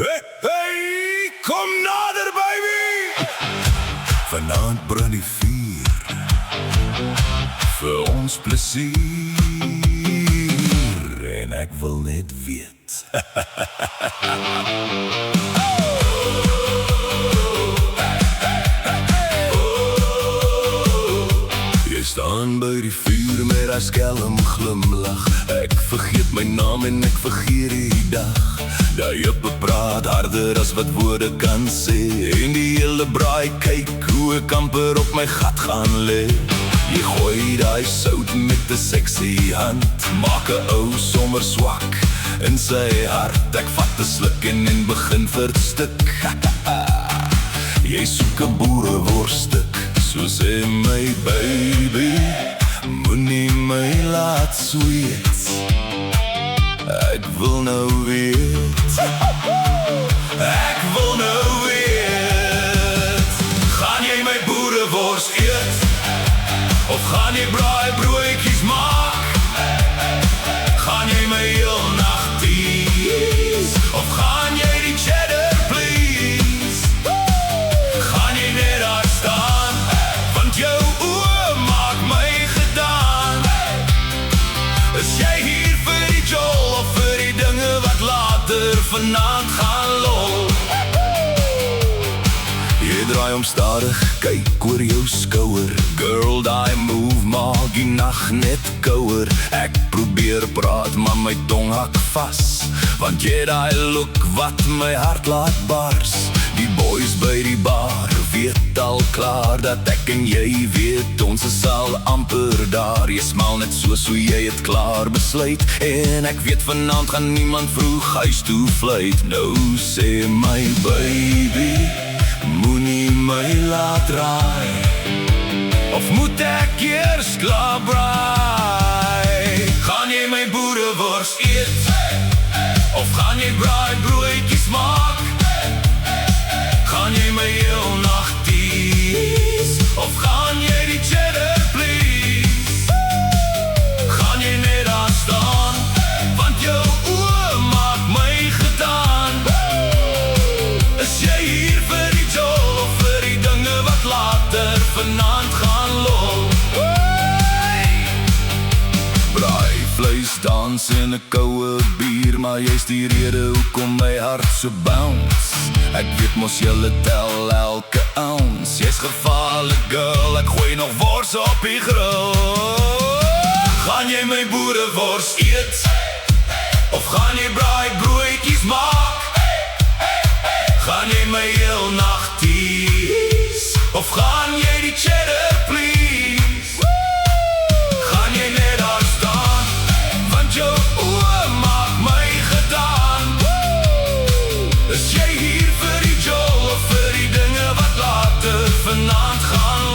Hey, hey, kom nader baby. Vanaand brand die vuur vir ons plesier en ek wil net weet. Jy staan by die vuur met 'n skelm glimlach. Ek vergeet my naam en ek vergeet die dag. Die juppe praat harder as wat woorde kan sê. En die hele braai kyk hoe ek amper op my gat gaan lê. Jy gooi die sout met 'n sexy hand, maak 'n ou sommer swak in sy hart. Ek vat 'n sluk en begin verstik. Jy soek 'n boereworststuk, so sê my baby, moenie my laat sweet. Ek wil nou weet, ek wil nou weet. Gaan jy my boerewors eet? Of gaan jy braai broodjies maak? Gaan jy my heel nag tease? Of gaan jy die cheddar please? Gaan jy net daar staan, want jou oë maak my gedaan? Is jy hier vir die jol of vir die dinge wat later vanaand gaan lol? Jy draai om stadig, kyk oor jou skouer. Girl, die move maak die nacht net kouer. Ek probeer praat, maar my tong hak vas, want jy die look wat my hart laat bars. Die boys by die bar weet al klaar dat ek en jy weet ons is al amper daar. Jy smaal net soos hoe jy het klaar besluit, en ek weet vanaand gaan niemand vroeg huis toe vluit. Nou sê my baby, moenie my laat draai, of moet ek eers klaar braai? Gaan jy my boerewors eet? Of gaan jy braai broodjies maak? Gaan jy my heel nag tease? Of gaan jy die cheddar please? Gaan jy net daar staan, want jou oë maak my gedaan? Is jy hier vir die jol of vir die dinge wat later vanaand gaan lol? Braai, vleis, dans en 'n koue bier, maar jy's die rede hoekom my hart so bounce. Ek weet mos julle tel elke ounce. Jy's gevaarlik girl, ek gooi nog wors op die grill. Gaan jy my boerewors eet? Of gaan jy braai broodjies maak? Gaan jy my heel nag tease? Of gaan jy die cheddar please? Gaan jy net daar staan, want jou oë maak my gedaan? Is jy hier vir die jol of vir die dinge wat later vanaand gaan